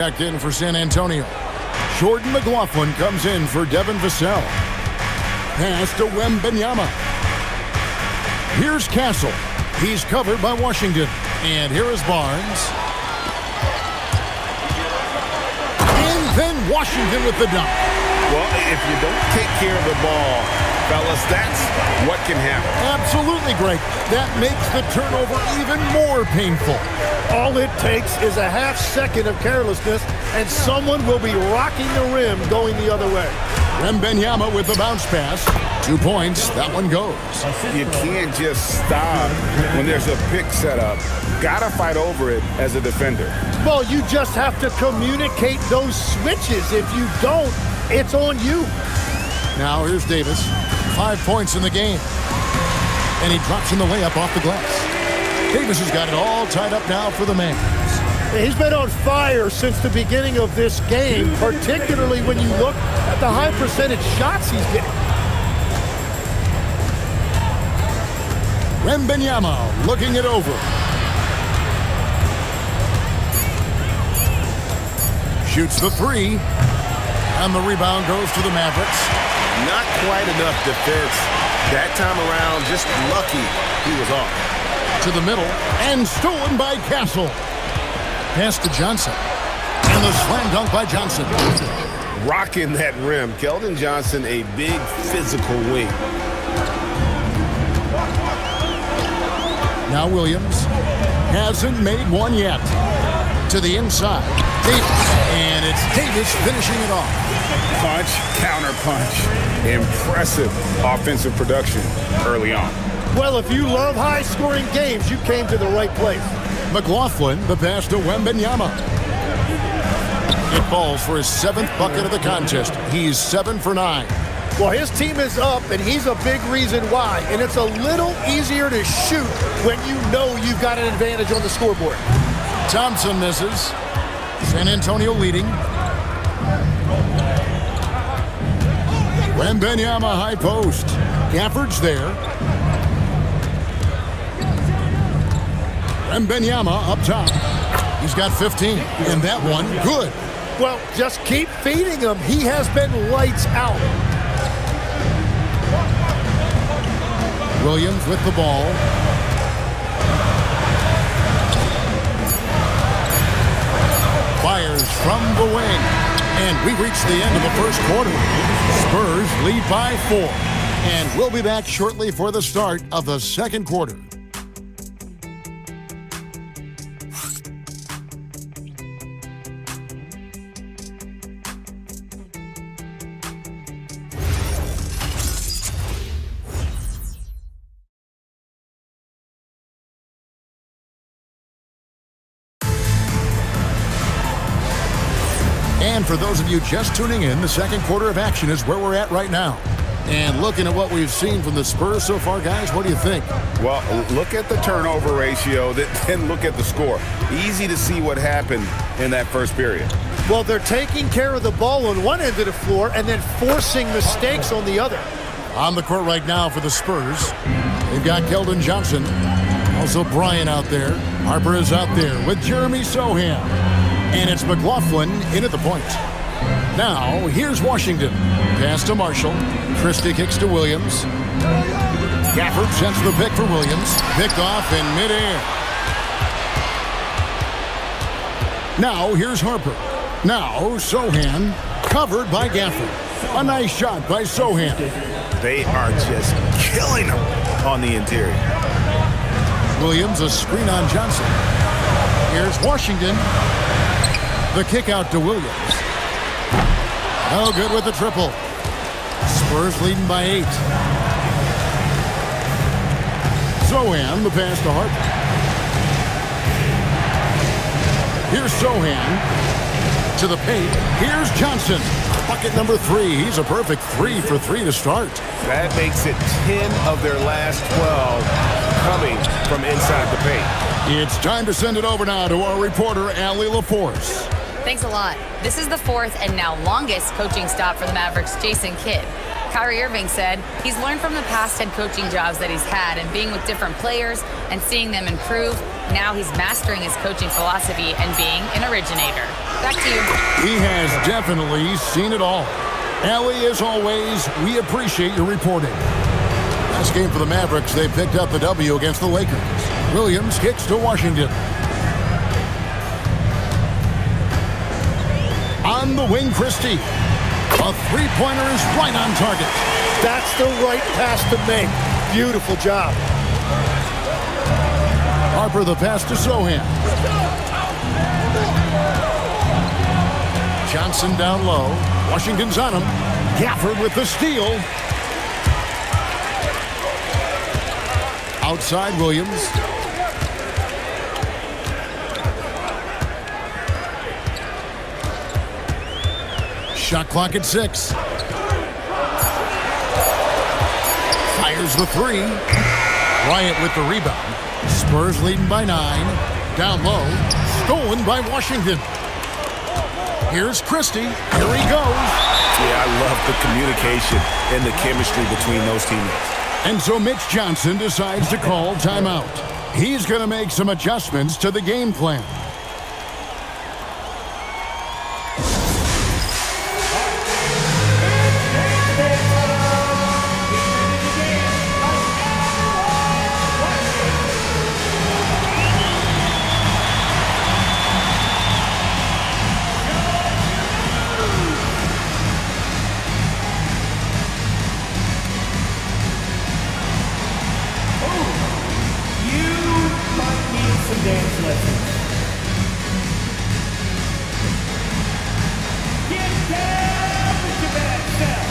Back in for San Antonio. Jordan McLaughlin comes in for Devin Vassell. Pass to Wembanyama. Here's Castle. He's covered by Washington. And here is Barnes. And then Washington with the dunk. Well, if you don't take care of the ball, fellas, that's what can happen. Absolutely, Greg. That makes the turnover even more painful. All it takes is a half second of carelessness, and someone will be rocking the rim going the other way. Wembanyama with the bounce pass. 2 points. That one goes. You can't just stop when there's a pick set up. Gotta fight over it as a defender. Well, you just have to communicate those switches. If you don't, it's on you. Now here's Davis. 5 points in the game. And he drops in the layup off the glass. Davis has got it all tied up now for the Mavs. He's been on fire since the beginning of this game, particularly when you look at the high percentage shots he's getting. Wembanyama looking it over. Shoots the three. And the rebound goes to the Mavericks. Not quite enough defense. That time around, just lucky he was off. To the middle, and stolen by Castle. Pass to Johnson. And the slam dunk by Johnson. Rocking that rim. Keldon Johnson, a big physical wing. Now Williams hasn't made one yet. To the inside. Davis. And it's Davis finishing it off. Punch, counter punch. Impressive offensive production early on. Well, if you love high-scoring games, you came to the right place. McLaughlin, the pass to Wembanyama. It falls for his 7th bucket of the contest. He's 7 for 9. Well, his team is up, and he's a big reason why. And it's a little easier to shoot when you know you've got an advantage on the scoreboard. Thompson misses. San Antonio leading. Wembanyama high post. Gafford's there. Wembanyama up top. He's got 15. And that one, good. Well, just keep feeding him. He has been lights out. Williams with the ball. Fires from the wing. And we reach the end of the first quarter. Spurs lead by 4. And we'll be back shortly for the start of the second quarter. And for those of you just tuning in, the second quarter of action is where we're at right now. And looking at what we've seen from the Spurs so far, guys, what do you think? Well, look at the turnover ratio, then look at the score. Easy to see what happened in that first period. Well, they're taking care of the ball on one end of the floor and then forcing mistakes on the other. On the court right now for the Spurs, they've got Keldon Johnson. Also Bryant out there. Harper is out there with Jeremy Sohan. And it's McLaughlin in at the point. Now, here's Washington. Pass to Marshall. Christie kicks to Williams. Gafford sends the pick for Williams. Picked off in midair. Now, here's Harper. Now, Sohan covered by Gafford. A nice shot by Sohan. They are just killing them on the interior. Williams, a screen on Johnson. Here's Washington. The kick out to Williams. No good with the triple. Spurs leading by 8. Sohan, the pass to Harper. Here's Sohan to the paint. Here's Johnson. Bucket number 3. He's a perfect 3 for 3 to start. That makes it 10 of their last 12 coming from inside the paint. It's time to send it over now to our reporter, Allie LaForce. Thanks a lot. This is the 4th and now longest coaching stop for the Mavericks' Jason Kidd. Kyrie Irving said he's learned from the past head coaching jobs that he's had and being with different players and seeing them improve. Now he's mastering his coaching philosophy and being an originator. Back to you. He has definitely seen it all. Ellie, as always, we appreciate your reporting. Last game for the Mavericks, they picked up the W against the Lakers. Williams kicks to Washington. On the wing, Christie. A three-pointer is right on target. That's the right pass to make. Beautiful job. Harper the pass to Sohan. Johnson down low. Washington's on him. Gafford with the steal. Outside Williams. Shot clock at 6. Fires the three. Bryant with the rebound. Spurs leading by 9. Down low. Stolen by Washington. Here's Christie. Here he goes. Yeah, I love the communication and the chemistry between those teammates. And so Mitch Johnson decides to call timeout. He's going to make some adjustments to the game plan. Dance lessons. Get down with your bad self.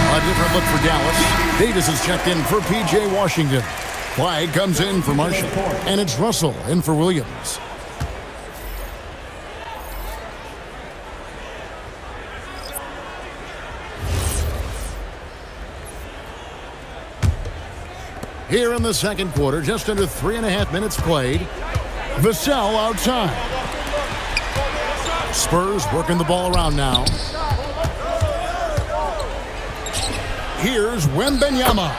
A different look for Dallas. Davis is checked in for P.J. Washington. Flag comes in for Marshall. And it's Russell in for Williams. Here in the second quarter, just under 3.5 minutes played. Vassell outside. Spurs working the ball around now. Here's Wembanyama.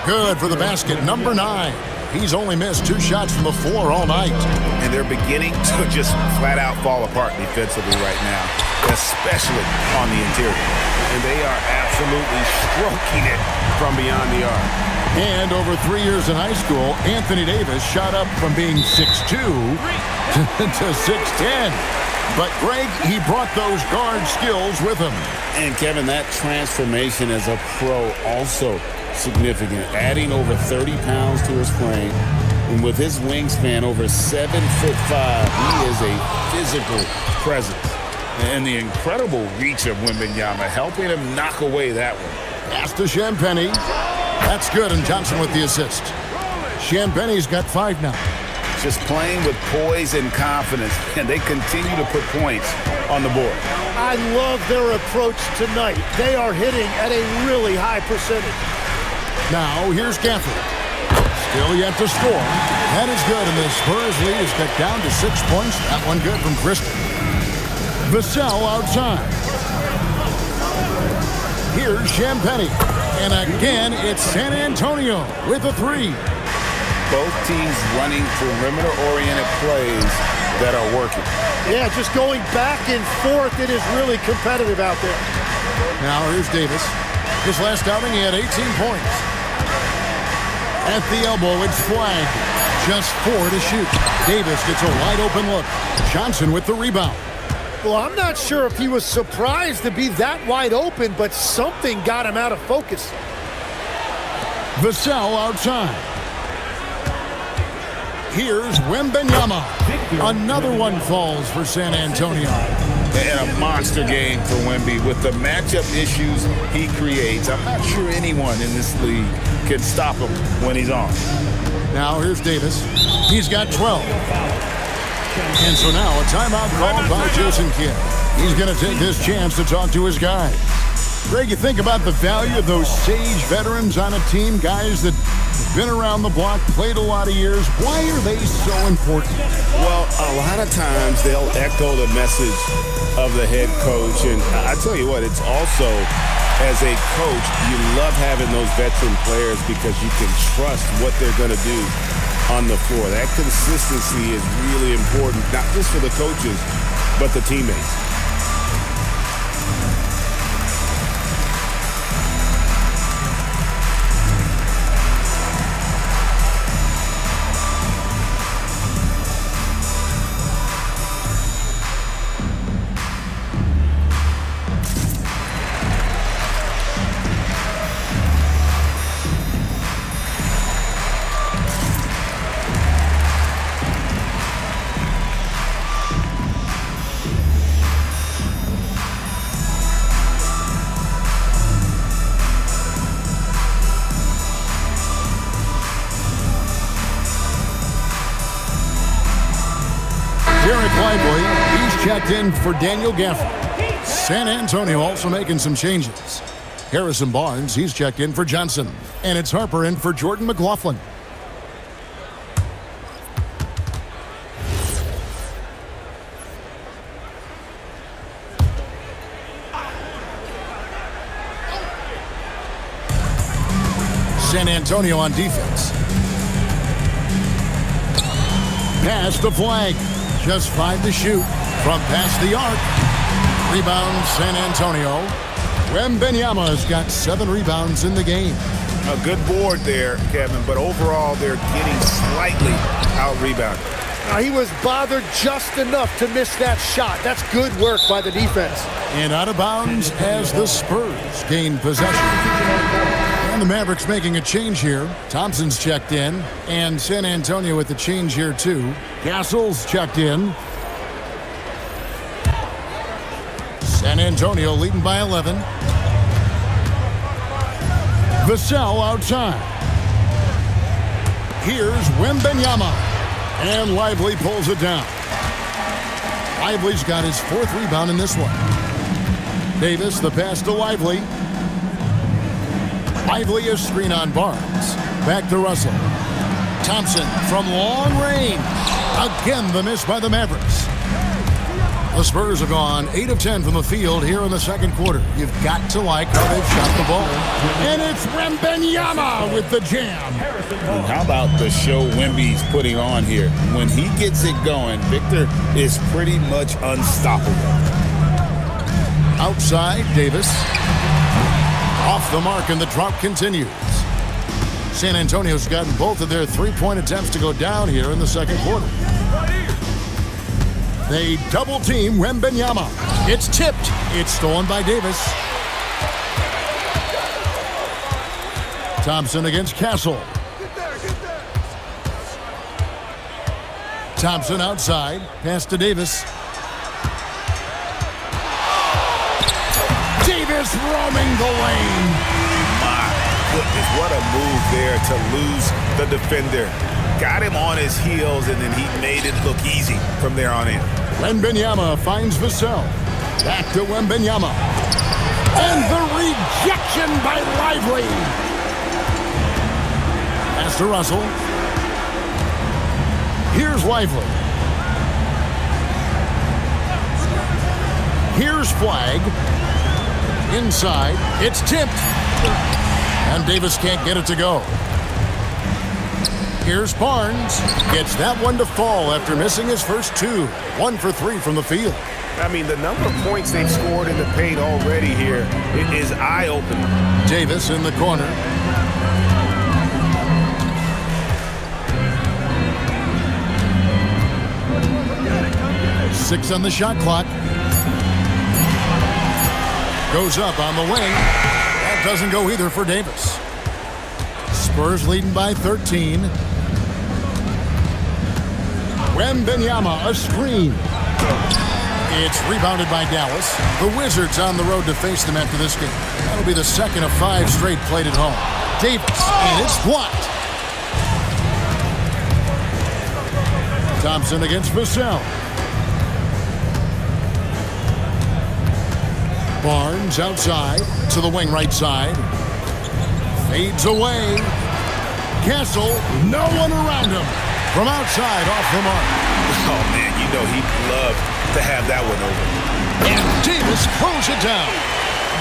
Good for the basket, number 9. He's only missed 2 shots from the floor all night. And they're beginning to just flat out fall apart defensively right now, especially on the interior. And they are absolutely stroking it from beyond the arc. And over 3 years in high school, Anthony Davis shot up from being 6'2" to 6'10". But Greg, he brought those guard skills with him. And Kevin, that transformation as a pro also significant. Adding over 30 pounds to his frame. And with his wingspan over 7'5", he is a physical presence. And the incredible reach of Wembanyama helping him knock away that one. Pass to Champagnie. That's good, and Johnson with the assist. Champagnie's got 5 now. Just playing with poise and confidence, and they continue to put points on the board. I love their approach tonight. They are hitting at a really high percentage. Now, here's Gafford. Still yet to score. That is good, and the Spurs lead is cut down to 6 points. That one good from Christie. Vassell outside. Here's Champagnie. And again, it's San Antonio with a 3. Both teams running perimeter-oriented plays that are working. Yeah, just going back and forth. It is really competitive out there. Now here's Davis. His last outing, he had 18 points. At the elbow, it's flagged. Just 4 to shoot. Davis gets a wide-open look. Johnson with the rebound. Well, I'm not sure if he was surprised to be that wide open, but something got him out of focus. Vassell outside. Here's Wembanyama. Another one falls for San Antonio. And a monster game for Wemby. With the matchup issues he creates, I'm not sure anyone in this league can stop him when he's on. Now here's Davis. He's got 12. And so now a timeout called by Jason Kidd. He's going to take this chance to talk to his guy. Greg, you think about the value of those sage veterans on a team, guys that have been around the block, played a lot of years. Why are they so important? Well, a lot of times they'll echo the message of the head coach. And I tell you what, it's also, as a coach, you love having those veteran players because you can trust what they're going to do on the floor. That consistency is really important, not just for the coaches, but the teammates. He's checked in for Daniel Gafford. San Antonio also making some changes. Harrison Barnes, he's checked in for Johnson. And it's Harper in for Jordan McLaughlin. San Antonio on defense. Pass the flag. Just 5 to shoot from past the arc. Rebound, San Antonio. Wembanyama's got 7 rebounds in the game. A good board there, Kevin, but overall they're getting slightly out-rebounded. He was bothered just enough to miss that shot. That's good work by the defense. And out of bounds as the Spurs gain possession. And the Mavericks making a change here. Thompson's checked in, and San Antonio with the change here too. Castle's checked in. San Antonio leading by 11. Vassell outside. Here's Wembanyama. And Lively pulls it down. Lively's got his 4th rebound in this one. Davis, the pass to Lively. Lively, a screen on Barnes. Back to Russell. Thompson from long range. Again, the miss by the Mavericks. The Spurs have gone 8 of 10 from the field here in the second quarter. You've got to like how they've shot the ball. And it's Wembanyama with the jam. And how about the show Wemby's putting on here? When he gets it going, Victor is pretty much unstoppable. Outside, Davis. Off the mark, and the drop continues. San Antonio's gotten both of their 3-point attempts to go down here in the second quarter. They double-team Wembanyama. It's tipped. It's stolen by Davis. Thompson against Castle. Thompson outside. Pass to Davis. Davis roaming the lane. My goodness, what a move there to lose the defender. Got him on his heels, and then he made it look easy from there on in. Wembanyama finds Vassell. Back to Wembanyama. And the rejection by Lively. Pass to Russell. Here's Lively. Here's Flag. Inside. It's tipped. And Davis can't get it to go. Here's Barnes. Gets that one to fall after missing his first 2. 1 for 3 from the field. I mean, the number of points they've scored in the paint already here is eye-opening. Davis in the corner. Six on the shot clock. Goes up on the wing. That doesn't go either for Davis. Spurs leading by 13. Wembanyama, a screen. It's rebounded by Dallas. The Wizards on the road to face them after this game. That'll be the second of 5 straight played at home. Davis, and it's blocked. Thompson against Vassell. Barnes outside to the wing right side. Fades away. Castle, no one around him. From outside, off the mark. Oh, man, you know he'd love to have that one over. And Davis throws it down.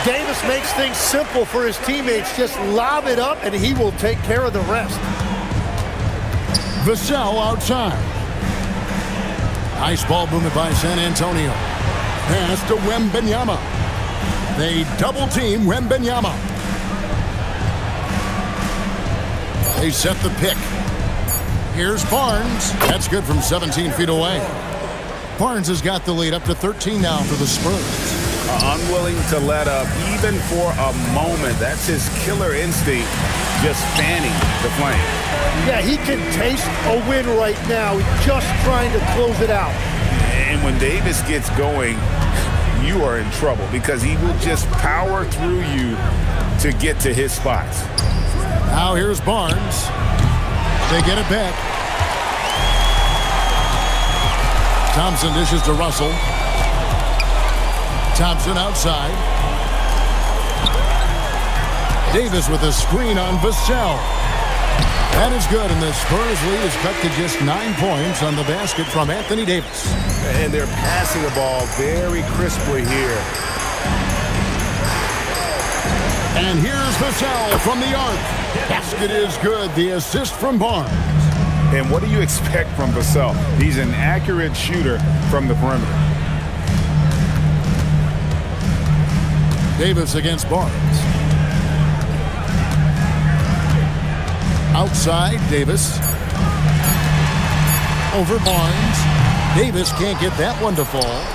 Davis makes things simple for his teammates. Just lob it up, and he will take care of the rest. Vassell outside. Nice ball movement by San Antonio. Pass to Wembanyama. They double team Wembanyama. They set the pick. Here's Barnes. That's good from 17 feet away. Barnes has got the lead up to 13 now for the Spurs. Unwilling to let up even for a moment. That's his killer instinct, just fanning the flame. Yeah, he can taste a win right now. He's just trying to close it out. And when Davis gets going, you are in trouble because he will just power through you to get to his spots. Now here's Barnes. They get it back. Thompson dishes to Russell. Thompson outside. Davis with a screen on Vassell. That is good, and the Spurs lead is cut to just 9 points on the basket from Anthony Davis. And they're passing the ball very crisply here. And here's Vassell from the arc. Basket is good. The assist from Barnes. And what do you expect from Vassell? He's an accurate shooter from the perimeter. Davis against Barnes. Outside, Davis. Over Barnes. Davis can't get that one to fall.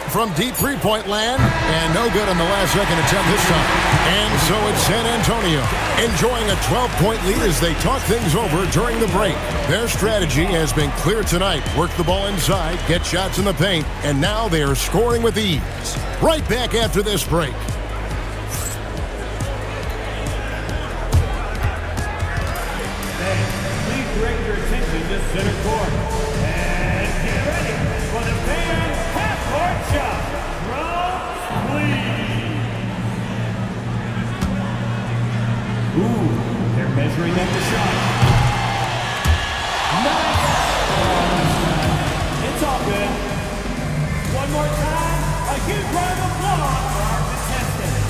From deep three-point land, and no good on the last-second attempt this time. And so it's San Antonio, enjoying a 12-point lead as they talk things over during the break. Their strategy has been clear tonight. Work the ball inside, get shots in the paint, and now they are scoring with ease. Right back after this break. Please direct your attention to center court. And get ready for the fan half-court shot from Cleveland. Ooh, they're measuring at the shot. Nice. It's all good. One more time, a huge round of applause for our contestants.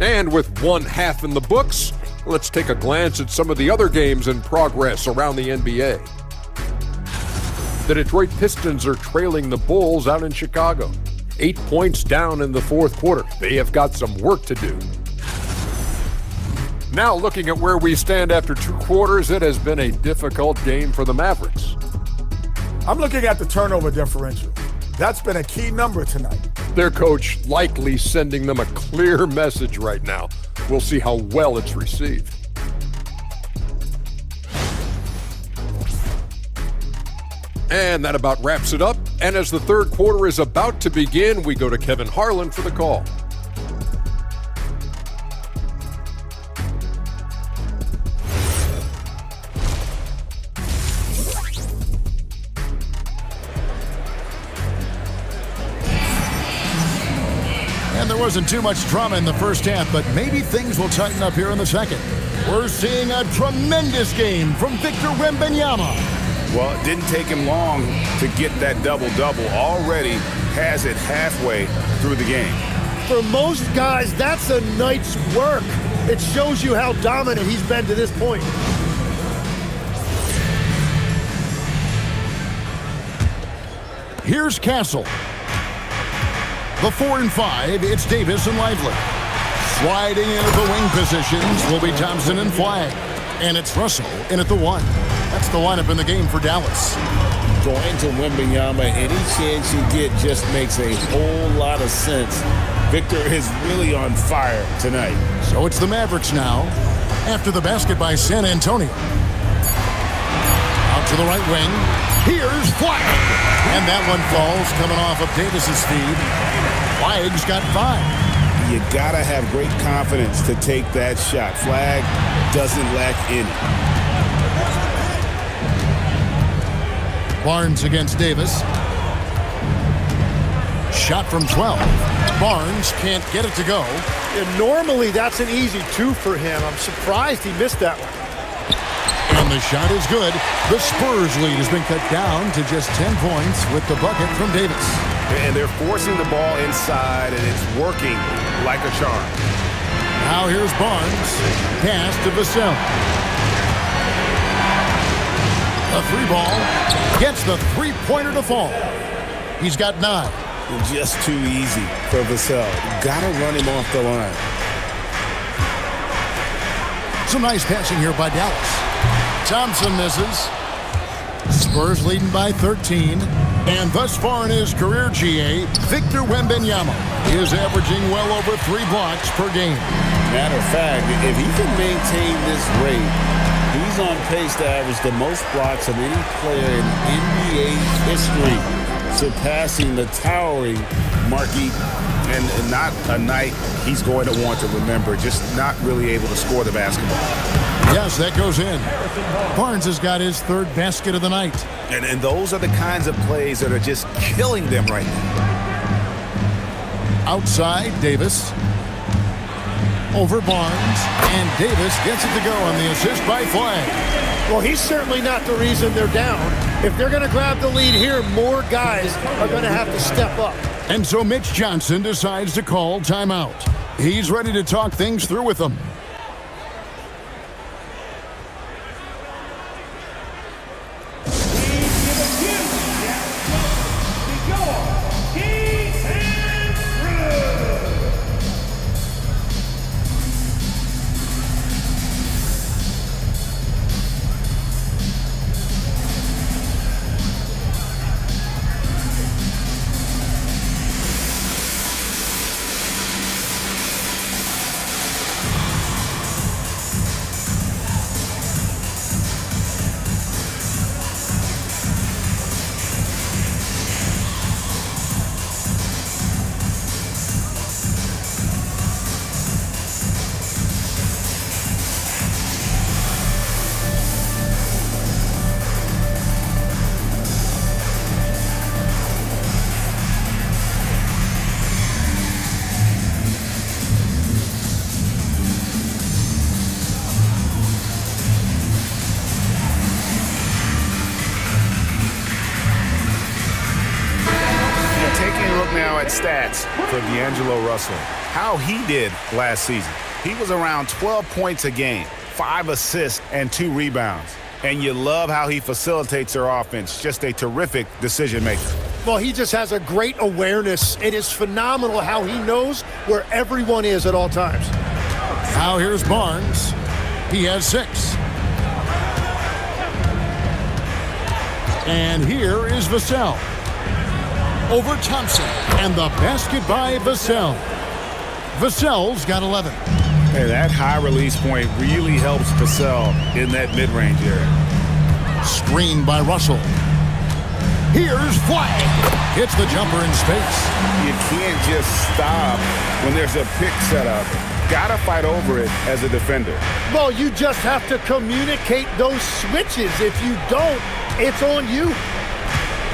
And with one half in the books, let's take a glance at some of the other games in progress around the NBA. The Detroit Pistons are trailing the Bulls out in Chicago. 8 points down in the fourth quarter. They have got some work to do. Now looking at where we stand after 2 quarters, it has been a difficult game for the Mavericks. I'm looking at the turnover differential. That's been a key number tonight. Their coach likely sending them a clear message right now. We'll see how well it's received. And that about wraps it up. And as the third quarter is about to begin, we go to Kevin Harlan for the call. And there wasn't too much drama in the first half, but maybe things will tighten up here in the second. We're seeing a tremendous game from Victor Wembanyama. Well, it didn't take him long to get that double-double. Already has it halfway through the game. For most guys, that's a night's work. It shows you how dominant he's been to this point. Here's Castle. The 4 and 5, it's Davis and Lively. Sliding into the wing positions will be Thompson and Flagg. And it's Russell in at the 1. That's the lineup in the game for Dallas. Going to Wembanyama, any chance you get just makes a whole lot of sense. Victor is really on fire tonight. So it's the Mavericks now, after the basket by San Antonio. Out to the right wing. Here's Flagg. And that one falls coming off of Davis's feed. Flagg's got 5. You got to have great confidence to take that shot. Flag doesn't lack any. Barnes against Davis. Shot from 12. Barnes can't get it to go. And normally that's an easy 2 for him. I'm surprised he missed that one. And the shot is good. The Spurs lead has been cut down to just 10 points with the bucket from Davis. And they're forcing the ball inside, and it's working like a charm. Now here's Barnes. Pass to Vassell. The 3 ball gets the 3-pointer to fall. He's got 9. Just too easy for Vassell. Got to run him off the line. Some nice passing here by Dallas. Thompson misses. Spurs leading by 13. And thus far in his career, GA, Victor Wembanyama is averaging well over 3 blocks per game. Matter of fact, if he can maintain this rate, he's on pace to average the most blocks of any player in NBA history, surpassing the towering Markey, and not a night he's going to want to remember, just not really able to score the basketball. Yes, that goes in. Barnes has got his 3rd basket of the night. And those are the kinds of plays that are just killing them right now. Outside, Davis. Over Barnes. And Davis gets it to go on the assist by Flag. Well, he's certainly not the reason they're down. If they're going to grab the lead here, more guys are going to have to step up. And so Mitch Johnson decides to call timeout. He's ready to talk things through with them. Now at stats for D'Angelo Russell. How he did last season. He was around 12 points a game, 5 assists, and 2 rebounds. And you love how he facilitates their offense. Just a terrific decision maker. Well, he just has a great awareness. It is phenomenal how he knows where everyone is at all times. Now here's Barnes. He has 6. And here is Vassell. Over Thompson, and the basket by Vassell. Vassell's got 11. Hey, that high release point really helps Vassell in that mid-range area. Screen by Russell. Here's Flag. Hits the jumper in space. You can't just stop when there's a pick set up. Gotta fight over it as a defender. Well, you just have to communicate those switches. If you don't, it's on you.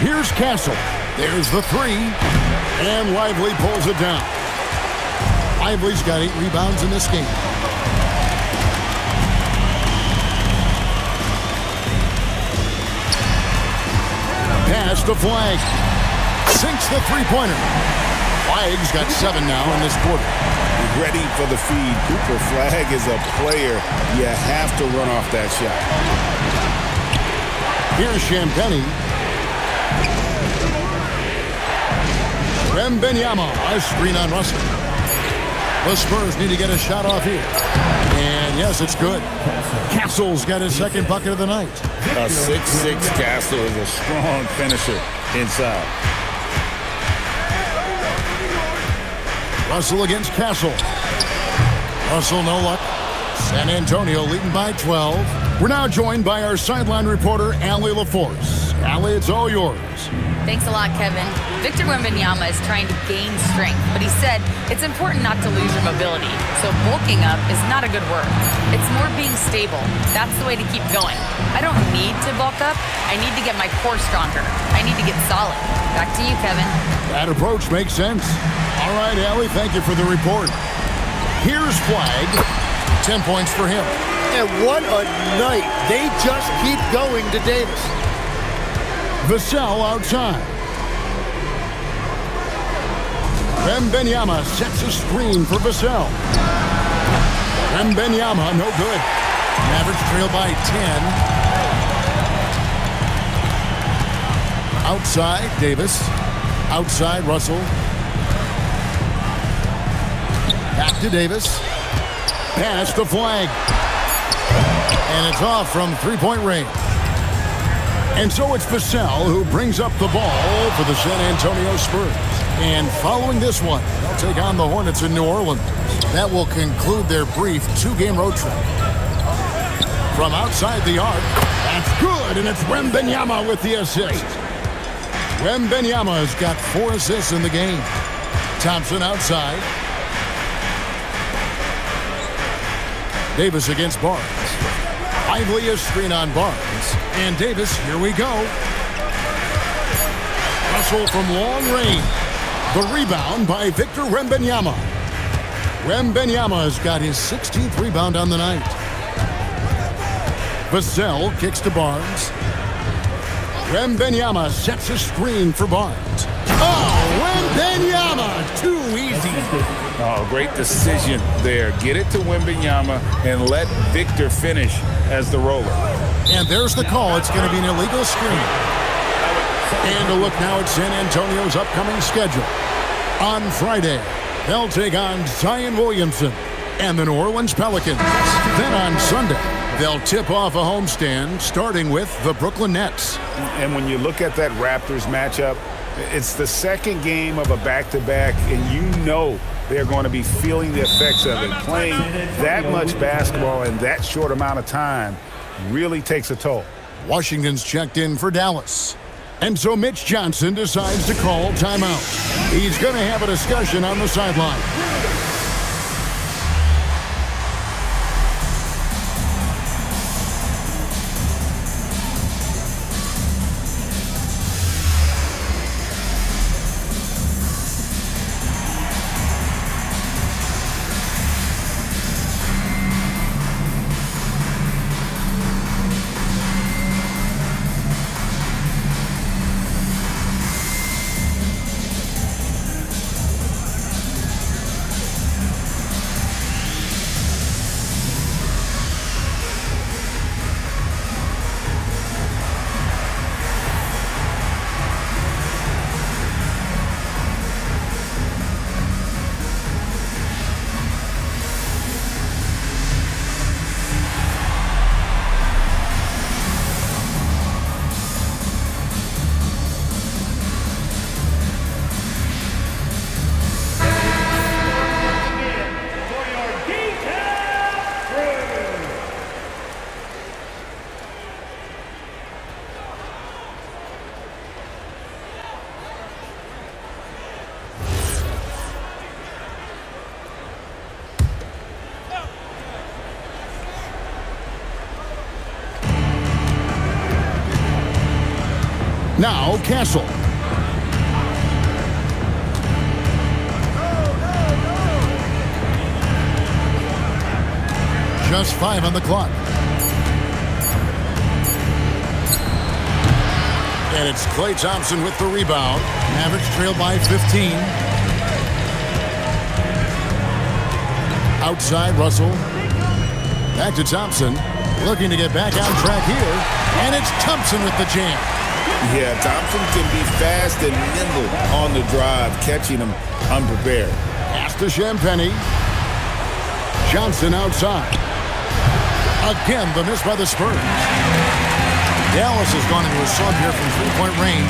Here's Castle. There's the 3, and Lively pulls it down. Lively's got 8 rebounds in this game. Pass to Flag. Sinks the 3-pointer. Flag's got 7 now in this quarter. Ready for the feed. Cooper Flag is a player. You have to run off that shot. Here's Champagnie. Wembanyama, a screen on Russell. The Spurs need to get a shot off here. And yes, it's good. Castle's got his 2nd bucket of the night. A 6'6" Castle is a strong finisher inside. Russell against Castle. Russell, no luck. San Antonio leading by 12. We're now joined by our sideline reporter, Allie LaForce. Allie, it's all yours. Thanks a lot, Kevin. Victor Wembanyama is trying to gain strength, but he said it's important not to lose your mobility. So bulking up is not a good word. It's more being stable. That's the way to keep going. I don't need to bulk up. I need to get my core stronger. I need to get solid. Back to you, Kevin. That approach makes sense. All right, Allie, thank you for the report. Here's Flag. 10 points for him. And what a night. They just keep going to Davis. Vassell outside. Wembanyama sets a screen for Vassell. Wembanyama, no good. Mavericks trail by 10. Outside, Davis. Outside, Russell. Back to Davis. Pass to Flag. And it's off from three-point range. And so it's Vassell who brings up the ball for the San Antonio Spurs. And following this one, they'll take on the Hornets in New Orleans. That will conclude their brief two-game road trip. From outside the arc, that's good, and it's Wembanyama with the assist. Wembanyama has got 4 assists in the game. Thompson outside. Davis against Barnes. Lively a screen on Barnes. And Davis, here we go. Russell from long range. The rebound by Victor Wembanyama. Wembanyama has got his 16th rebound on the night. Vassell kicks to Barnes. Wembanyama sets a screen for Barnes. Oh, Wembanyama! Too easy. Oh, great decision there. Get it to Wembanyama and let Victor finish as the roller. And there's the call. It's going to be an illegal screen. And a look now at San Antonio's upcoming schedule. On Friday, they'll take on Zion Williamson and the New Orleans Pelicans. Then on Sunday, they'll tip off a homestand starting with the Brooklyn Nets. And when you look at that Raptors matchup, it's the second game of a back-to-back, and you know they're going to be feeling the effects of it. Playing that much basketball in that short amount of time really takes a toll. Washington's checked in for Dallas. And so Mitch Johnson decides to call timeout. He's going to have a discussion on the sideline. Now Castle. Just 5 on the clock. And it's Klay Thompson with the rebound. Mavericks trail by 15. Outside, Russell. Back to Thompson. Looking to get back on track here. And it's Thompson with the jam. Yeah, Thompson can be fast and nimble on the drive, catching him unprepared. Pass to Champagny. Johnson outside. Again, the miss by the Spurs. Dallas has gone into a slump here from three-point range,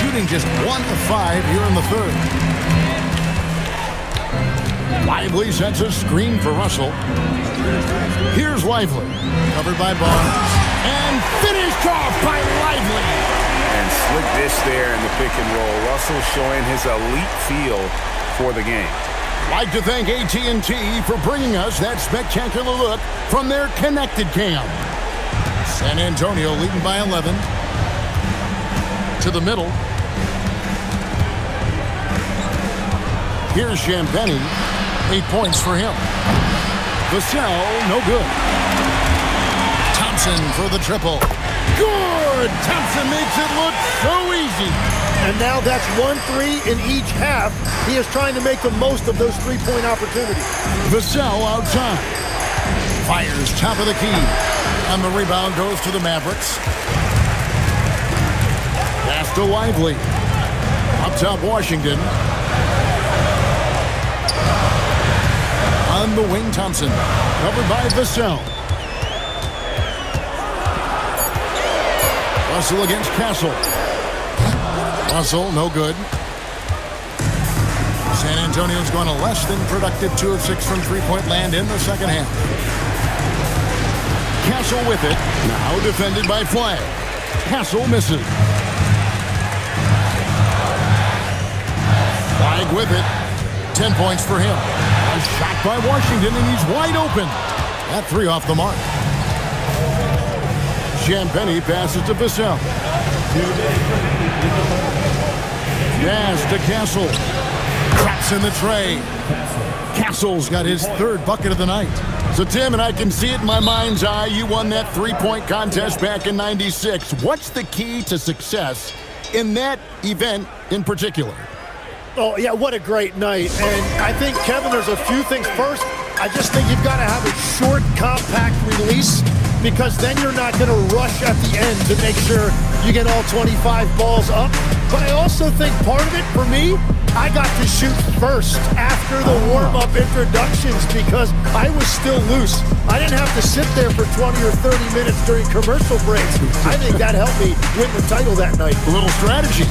shooting just 1 of 5 here in the third. Lively sets a screen for Russell. Here's Lively, covered by Barnes, and finished off by Lively. And slick dish there in the pick and roll. Russell showing his elite feel for the game. Like to thank AT&T for bringing us that spectacular look from their connected cam. San Antonio leading by 11. To the middle. Here's Champagny. 8 points for him. Vassell, no good. Thompson for the triple. Good! Thompson makes it look so easy. And now that's 1-3 in each half. He is trying to make the most of those three-point opportunities. Vassell outside. Fires top of the key. And the rebound goes to the Mavericks. Pass to Lively. Up top, Washington. On the wing, Thompson. Covered by Vassell. Russell against Castle. Russell, no good. San Antonio's gone a less than productive 2 of 6 from three-point land in the second half. Castle with it. Now defended by Flag. Castle misses. Flag with it. 10 points for him. A shot by Washington, and he's wide open. That 3 off the mark. Champagny passes to Vassell. Pass to Castle. Traps in the tray. Castle's got his 3rd bucket of the night. So, Tim, and I can see it in my mind's eye, you won that 3-point contest back in '96. What's the key to success in that event in particular? Oh, yeah, what a great night. And I think, Kevin, there's a few things. First, I just think you've got to have a short, compact release, because then you're not going to rush at the end to make sure you get all 25 balls up. But I also think part of it, for me, I got to shoot first after the warm-up introductions because I was still loose. I didn't have to sit there for 20 or 30 minutes during commercial breaks. I think that helped me win the title that night. A little strategy.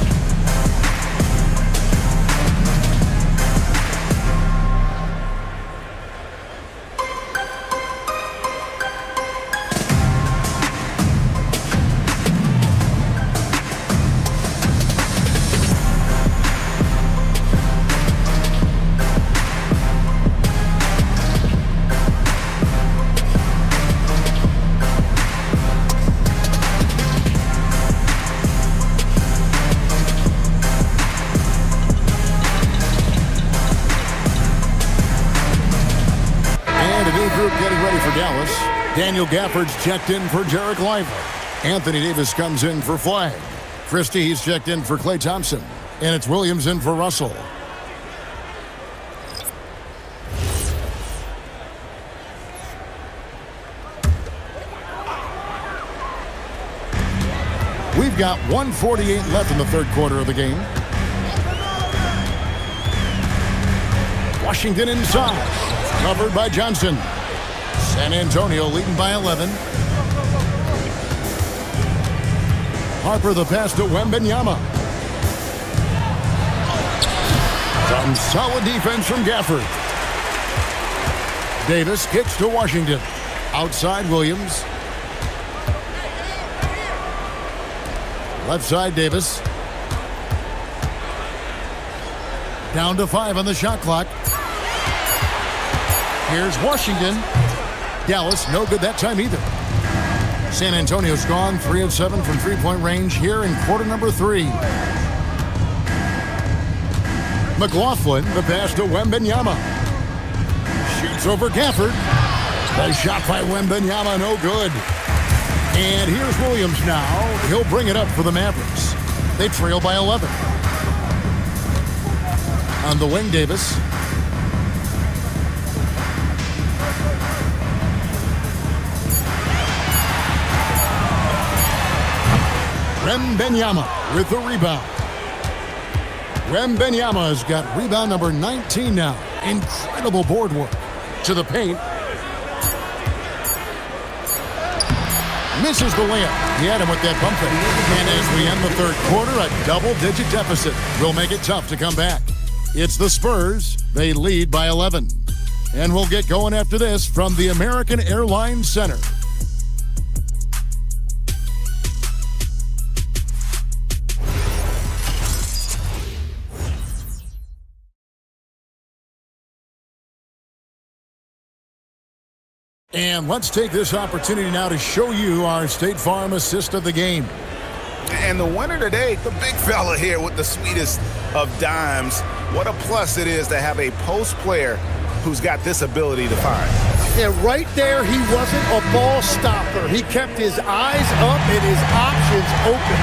Daniel Gafford's checked in for Derek Lively. Anthony Davis comes in for Flag. Christie, he's checked in for Klay Thompson. And it's Williams in for Russell. We've got 1:48 left in the 3rd quarter of the game. Washington inside. Covered by Johnson. San Antonio leading by 11. Harper the pass to Wembanyama. Some solid defense from Gafford. Davis kicks to Washington. Outside Williams. Left side Davis. Down to 5 on the shot clock. Here's Washington. Dallas, no good that time either. San Antonio's gone 3 of 7 from three-point range here in quarter number 3. McLaughlin, the pass to Wembanyama. Shoots over Gafford. The shot by Wembanyama, no good. And here's Williams now. He'll bring it up for the Mavericks. They trail by 11. On the wing, Davis. Wembanyama with the rebound. Wembanyama's got rebound number 19 now. Incredible board work. To the paint. Misses the layup. He had him with that bump fake. And as we end the 3rd quarter, a double-digit deficit will make it tough to come back. It's the Spurs. They lead by 11. And we'll get going after this from the American Airlines Center. And let's take this opportunity now to show you our State Farm assist of the game. And the winner today, the big fella here with the sweetest of dimes. What a plus it is to have a post player who's got this ability to find. Yeah, right there, he wasn't a ball stopper. He kept his eyes up and his options open.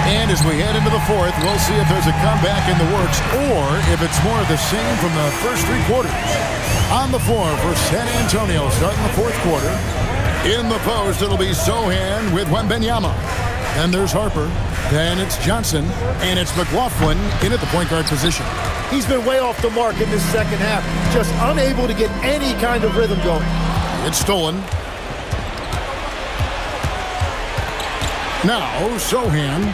And as we head into the fourth, we'll see if there's a comeback in the works or if it's more of the same from the first three quarters. On the floor for San Antonio starting the fourth quarter. In the post, it'll be Sohan with Wembanyama. Then there's Harper. Then it's Johnson. And it's McLaughlin in at the point guard position. He's been way off the mark in this second half. Just unable to get any kind of rhythm going. It's stolen. Now, Sohan.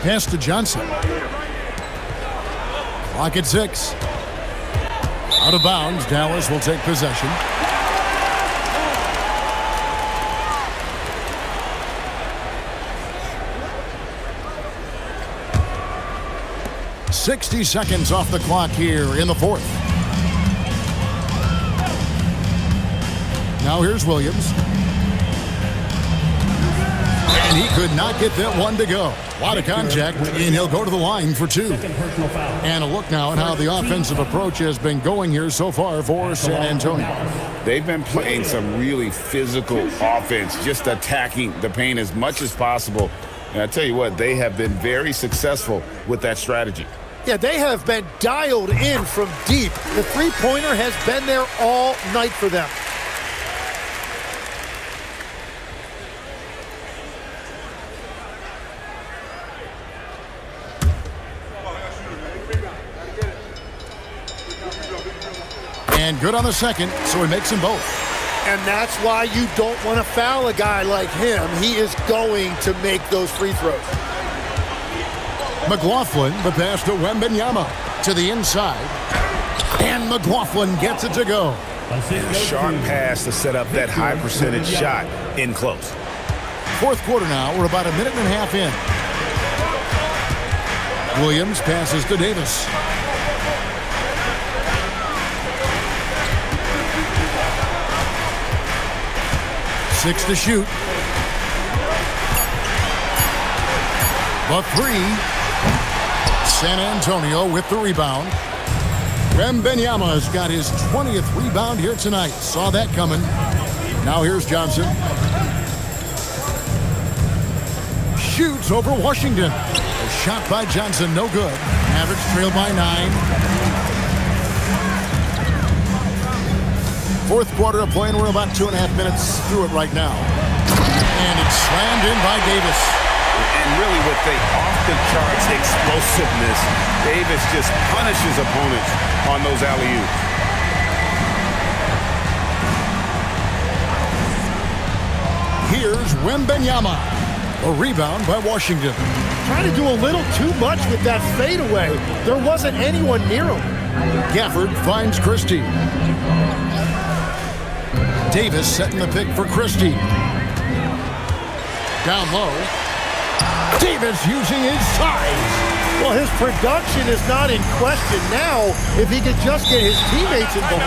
Pass to Johnson. Clock at 6. Out of bounds, Dallas will take possession. "60 seconds off the clock here in the fourth. Now here's Williams. And he could not get that one to go. A lot of contact, and he'll go to the line for two. And a look now at how the offensive approach has been going here so far for San Antonio. They've been playing some really physical offense, just attacking the paint as much as possible. And I tell you what, they have been very successful with that strategy. Yeah, they have been dialed in from deep. The three-pointer has been there all night for them. And good on the second, so he makes them both. And that's why you don't want to foul a guy like him. He is going to make those free throws. McLaughlin, the pass to Wembanyama to the inside. And McLaughlin gets it to go. A sharp pass to set up that high percentage shot in close. Fourth quarter now, we're about a minute and a half in. Williams passes to Davis. Six to shoot. The three. San Antonio with the rebound. Wembanyama's got his 20th rebound here tonight. Saw that coming. Now here's Johnson. Shoots over Washington. A shot by Johnson, no good. Mavericks trail by 9. Fourth quarter of play, and we're about 2.5 minutes through it right now. And it's slammed in by Davis. And really with the off-the-charts explosiveness, Davis just punishes opponents on those alley-oops. Here's Wembanyama. A rebound by Washington. Trying to do a little too much with that fadeaway. There wasn't anyone near him. Gafford finds Christie. Davis setting the pick for Christie. Down low. Davis using his size. Well, his production is not in question now if he could just get his teammates involved.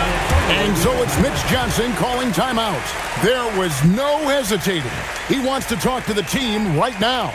And so it's Mitch Johnson calling timeout. There was no hesitating. He wants to talk to the team right now.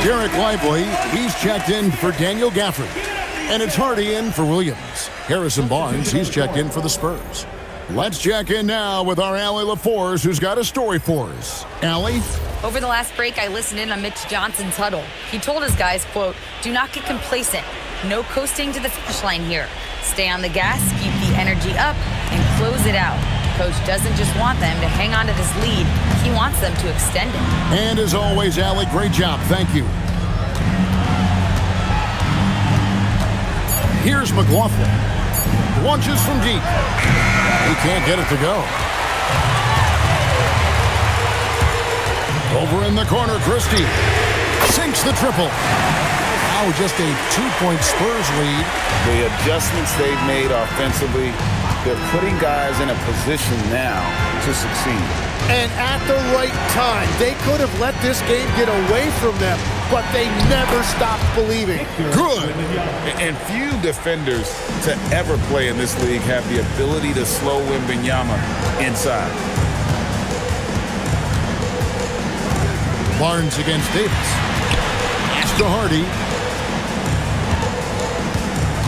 Derek Lively, he's checked in for Daniel Gafford. And it's Hardy in for Williams. Harrison Barnes, he's checked in for the Spurs. Let's check in now with our Allie LaForce, who's got a story for us. Allie? Over the last break, I listened in on Mitch Johnson's huddle. He told his guys, quote, "Do not get complacent. No coasting to the finish line here. Stay on the gas, keep the energy up, and close it out." Coach doesn't just want them to hang on to this lead. He wants them to extend it. And as always, Allie, great job. Thank you. Here's McLaughlin. Launches from deep. He can't get it to go. Over in the corner, Christie sinks the triple. Now just a 2-point Spurs lead. The adjustments they've made offensively, they're putting guys in a position now to succeed. And at the right time, they could have let this game get away from them, but they never stopped believing. Good. And few defenders to ever play in this league have the ability to slow Wembanyama inside. Barnes against Davis. Pass to Hardy.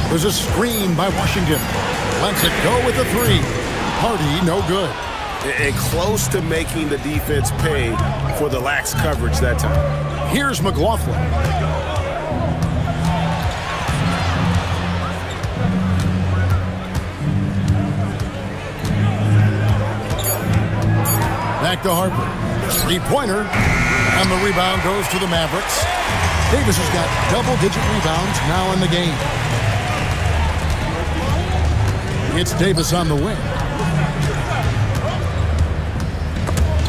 There's a screen by Washington. Lets it go with the three. Hardy, no good. And close to making the defense pay for the lax coverage that time. Here's McLaughlin. Back to Harper. Three-pointer. And the rebound goes to the Mavericks. Davis has got double-digit rebounds now in the game. It's Davis on the wing.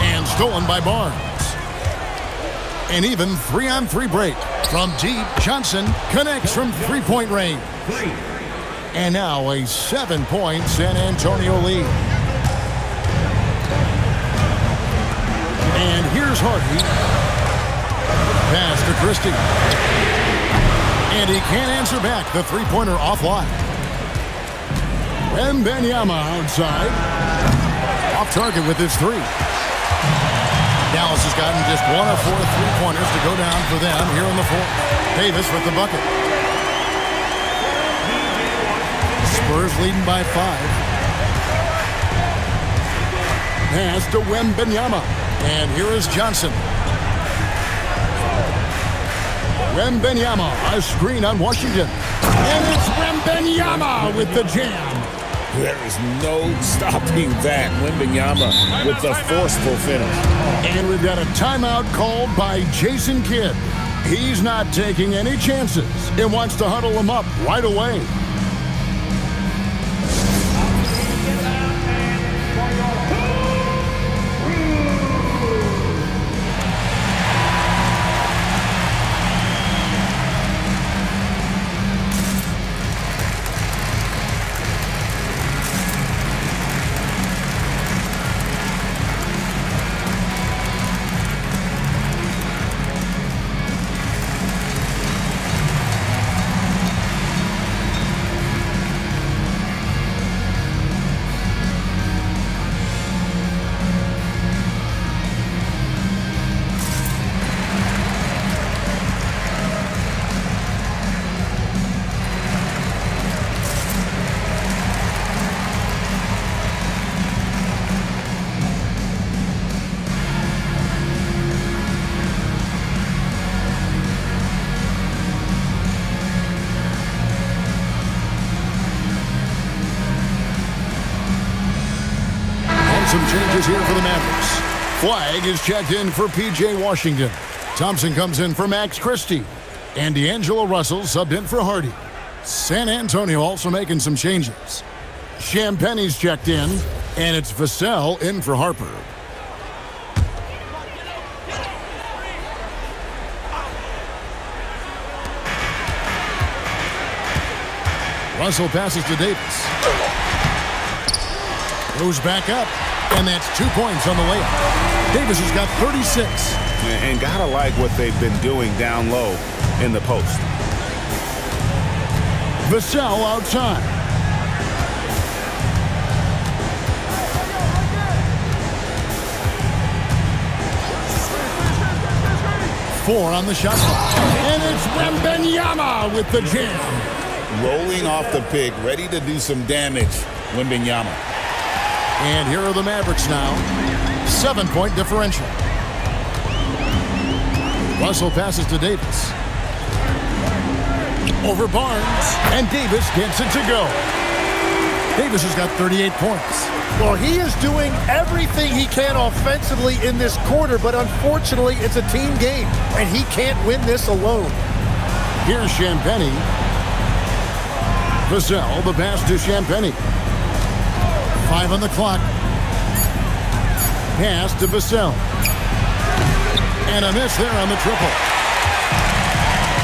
And stolen by Barnes. An even 3-on-3 break. From deep, Johnson connects from three-point range. And now a 7-point San Antonio lead. And here's Hardy. Pass to Christie. And he can't answer back. The three-pointer offline. Wembanyama outside. Off target with his three. Dallas has gotten just 1 of 4 three-pointers to go down for them here in the fourth. Davis with the bucket. Spurs leading by 5. Pass to Wembanyama. And here is Johnson. Wembanyama, a screen on Washington. And it's Wembanyama with the jam. There is no stopping that. Wembanyama with the forceful finish. And we've got a timeout called by Jason Kidd. He's not taking any chances and wants to huddle him up right away. Some changes here for the Mavericks. Flag is checked in for P.J. Washington. Thompson comes in for Max Christie. And D'Angelo Russell subbed in for Hardy. San Antonio also making some changes. Champagne's checked in, and it's Vassell in for Harper. Russell passes to Davis. Goes back up. And that's 2 points on the layup. Davis has got 36. And gotta like what they've been doing down low in the post. Vassell outside. 4 on the shot clock. And it's Wembanyama with the jam. Rolling off the pick, ready to do some damage, Wembanyama. And here are the Mavericks now. 7-point differential. Russell passes to Davis. Over Barnes. And Davis gets it to go. Davis has got 38 points. Well, he is doing everything he can offensively in this quarter, but unfortunately, it's a team game, and he can't win this alone. Here's Champagnie. Vassell, the pass to Champagnie. 5 on the clock. Pass to Vassell. And a miss there on the triple.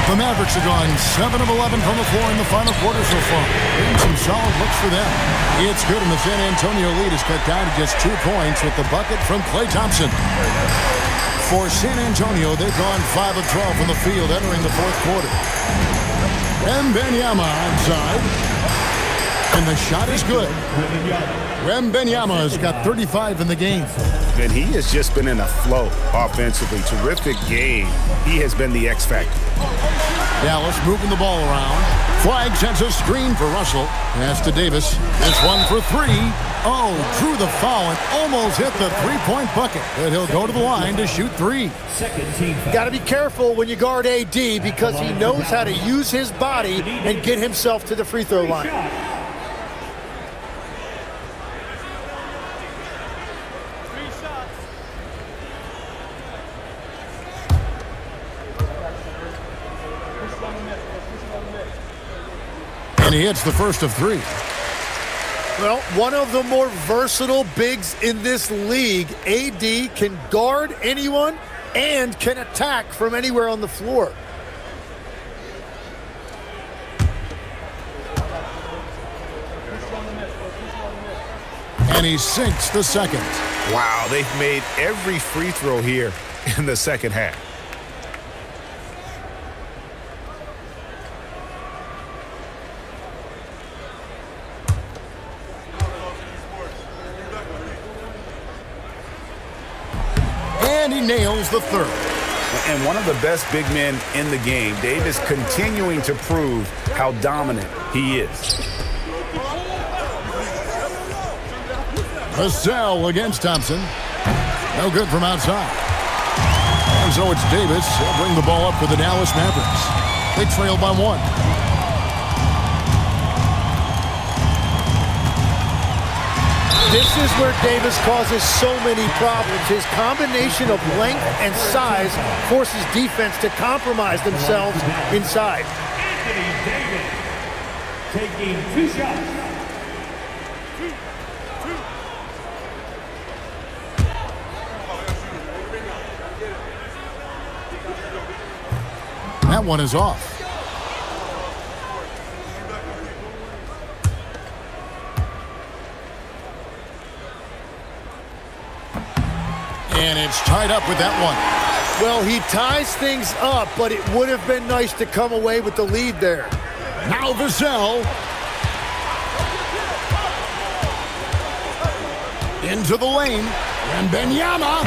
The Mavericks are going 7 of 11 from the floor in the final quarter so far. Getting some solid looks for them. It's good, and the San Antonio lead is cut down to just 2 points with the bucket from Klay Thompson. For San Antonio, they've gone 5 of 12 from the field entering the fourth quarter. Wembanyama inside. And the shot is good. Wembanyama has got 35 in the game. And he has just been in a flow offensively. Terrific game. He has been the X factor. Dallas moving the ball around. Flag sends a screen for Russell. Pass to Davis. This one for 3. Oh, drew the foul and almost hit the three-point bucket. But he'll go to the line to shoot 3. Got to be careful when you guard AD because he knows how to use his body and get himself to the free throw line. And he hits the first of 3. Well, one of the more versatile bigs in this league. AD can guard anyone and can attack from anywhere on the floor. And he sinks the second. Wow, they've made every free throw here in the second half. And he nails the third. And one of the best big men in the game, Davis continuing to prove how dominant he is. Vassell against Thompson. No good from outside. And so it's Davis. He'll bring the ball up for the Dallas Mavericks. They trail by 1. This is where Davis causes so many problems. His combination of length and size forces defense to compromise themselves inside. Anthony Davis taking 2 shots. That one is off. And it's tied up with that one. Well, he ties things up, but it would have been nice to come away with the lead there. Now Vassell. Into the lane. And Wembanyama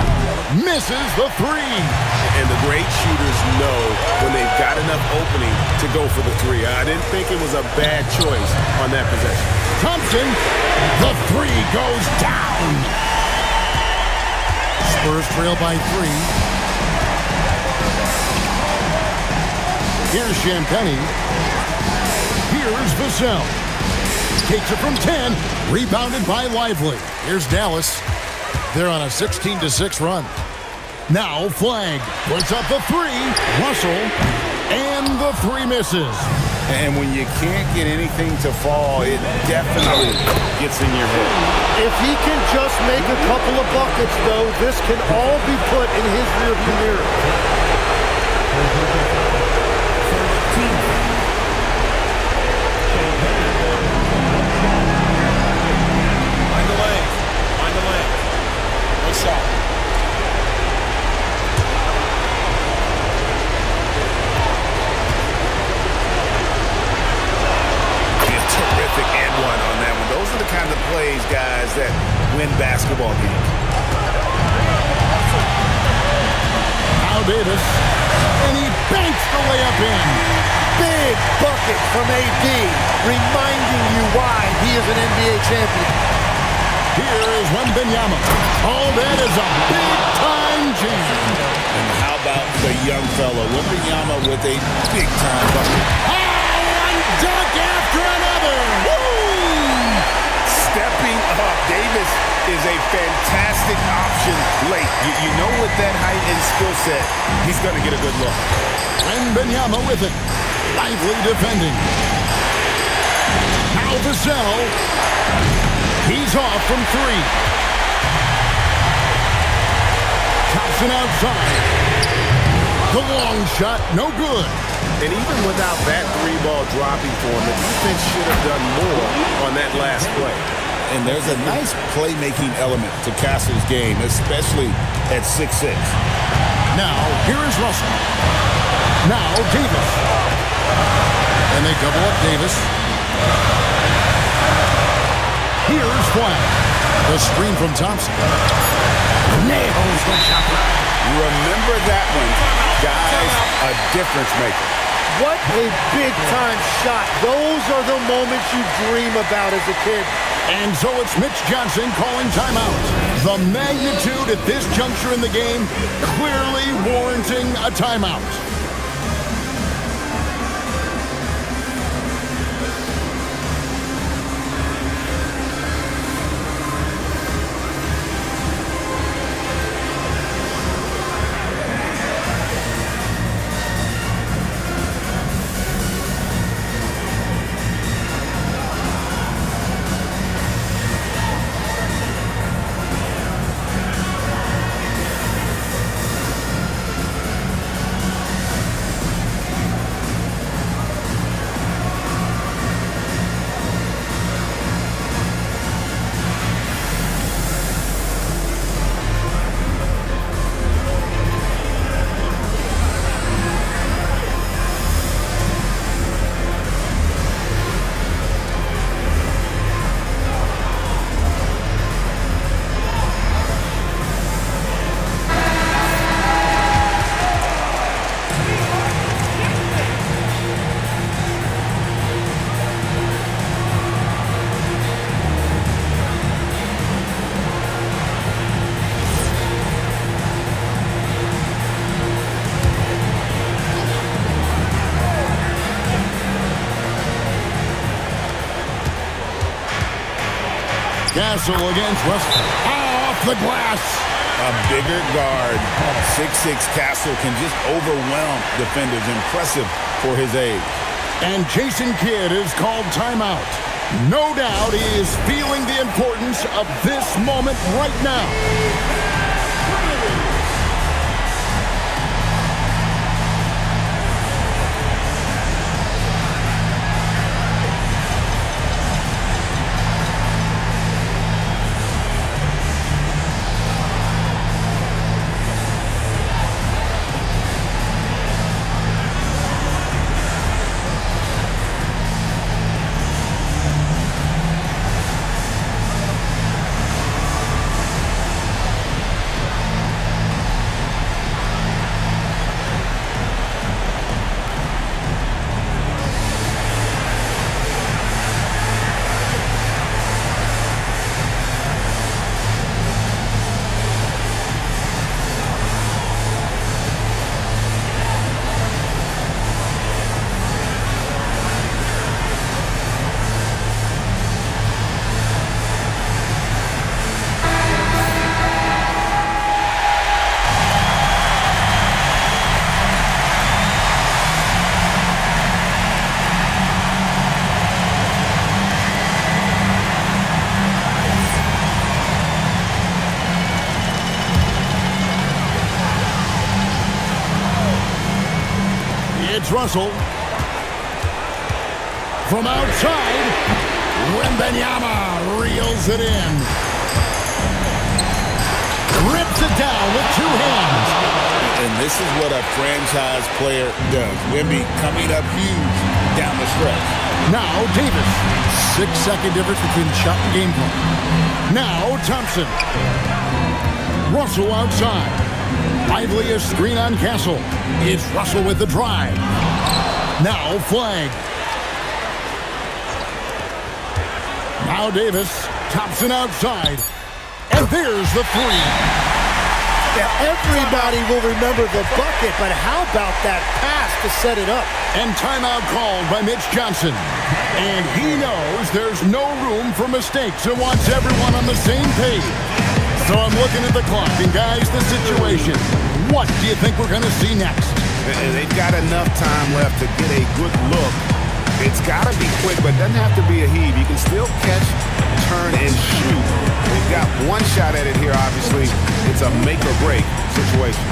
misses the 3. And the great shooters know when they've got enough opening to go for the 3. I didn't think it was a bad choice on that possession. Thompson, the 3 goes down. Spurs trail by 3. Here's Champagnie. Here's Vassell. Takes it from 10. Rebounded by Lively. Here's Dallas. They're on a 16-6 run. Now Flag puts up the 3. Russell. And the 3 misses. And when you can't get anything to fall, it definitely gets in your head. If he can just make a couple of buckets, though, this can all be put in his rearview mirror. Mind the lane. Mind the lane. No shot. Terrific and one on that one. Those are the kind of plays, guys, that win basketball games. Now Davis And he banks the layup in. Big bucket from AD, reminding you why he is an NBA champion. Here is Wembanyama. Oh, that is a big-time jam. And how about the young fellow, Wembanyama, with a big-time bucket. Oh, one dunk after another. Woo! Stepping up, Davis is a fantastic option late. You know, with that height and skill set, he's going to get a good look. Wembanyama with it. Lively defending. Now Vassell. He's off from three. Thompson outside. The long shot, no good. And even without that three ball dropping for him, the defense should have done more on that last play. And there's a nice playmaking element to Castle's game, especially at 6'6". Now, here is Russell. Now, Davis. And they double up Davis. Here's Flag. The screen from Thompson. Nails the shot. Remember that one. Guys, a difference maker. What a big-time shot. Those are the moments you dream about as a kid. And so it's Mitch Johnson calling timeout. The magnitude at this juncture in the game clearly warranting a timeout. Castle against Russell. Off the glass. A bigger guard, 6'6" Castle can just overwhelm defenders. Impressive for his age. And Jason Kidd is called timeout. No doubt he is feeling the importance of this moment right now. It's Russell. From outside, Wembanyama reels it in. Rips it down with two hands. And this is what a franchise player does. Wemby coming up huge down the stretch. Now Davis. 6-second difference between shot and game plan. Now Thompson. Russell outside. Lively a screen on Castle. It's Russell with the drive. Now flag. Now Davis. Thompson outside. And there's the three. Yeah, everybody will remember the bucket, but how about that pass to set it up? And timeout called by Mitch Johnson. And he knows there's no room for mistakes and wants everyone on the same page. So I'm looking at the clock, and guys, the situation. What do you think we're going to see next? They've got enough time left to get a good look. It's got to be quick, but it doesn't have to be a heave. You can still catch, turn, and shoot. They've got one shot at it here, obviously. It's a make-or-break situation.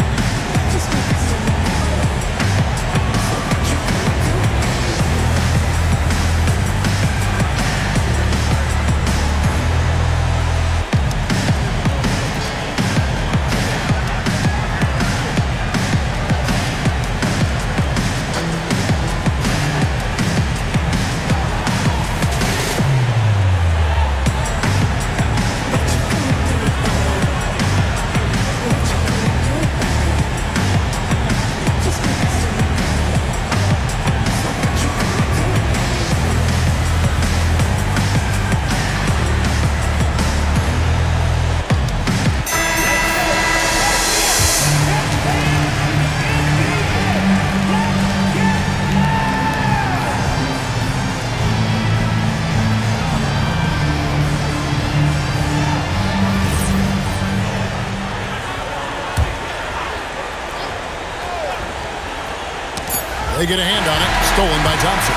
They get a hand on it, stolen by Thompson.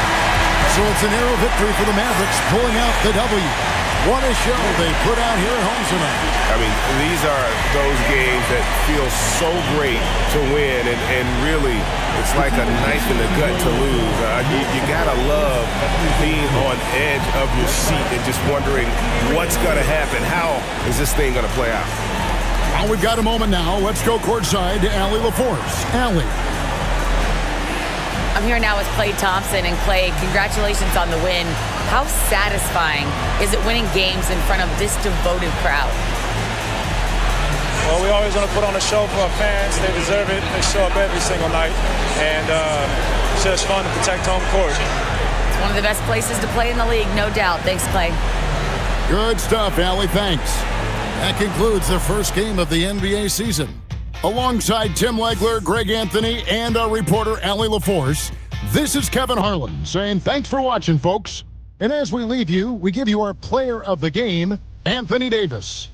So it's a narrow victory for the Mavericks, pulling out the W. What a show they put out here at home tonight. I mean, these are those games that feel so great to win, and really, it's like a knife in the gut to lose. You gotta love being on edge of your seat and just wondering what's gonna happen. How is this thing gonna play out? Well, we've got a moment now. Let's go courtside to Allie LaForce. Allie. I'm here now with Klay Thompson. And Klay, congratulations on the win. How satisfying is it winning games in front of this devoted crowd? Well, we always want to put on a show for our fans. They deserve it. They show up every single night. And it's just fun to protect home court. It's one of the best places to play in the league, no doubt. Thanks, Klay. Good stuff, Allie. Thanks. That concludes the first game of the NBA season. Alongside Tim Legler, Greg Anthony, and our reporter, Allie LaForce, this is Kevin Harlan saying thanks for watching, folks. And as we leave you, we give you our player of the game, Anthony Davis.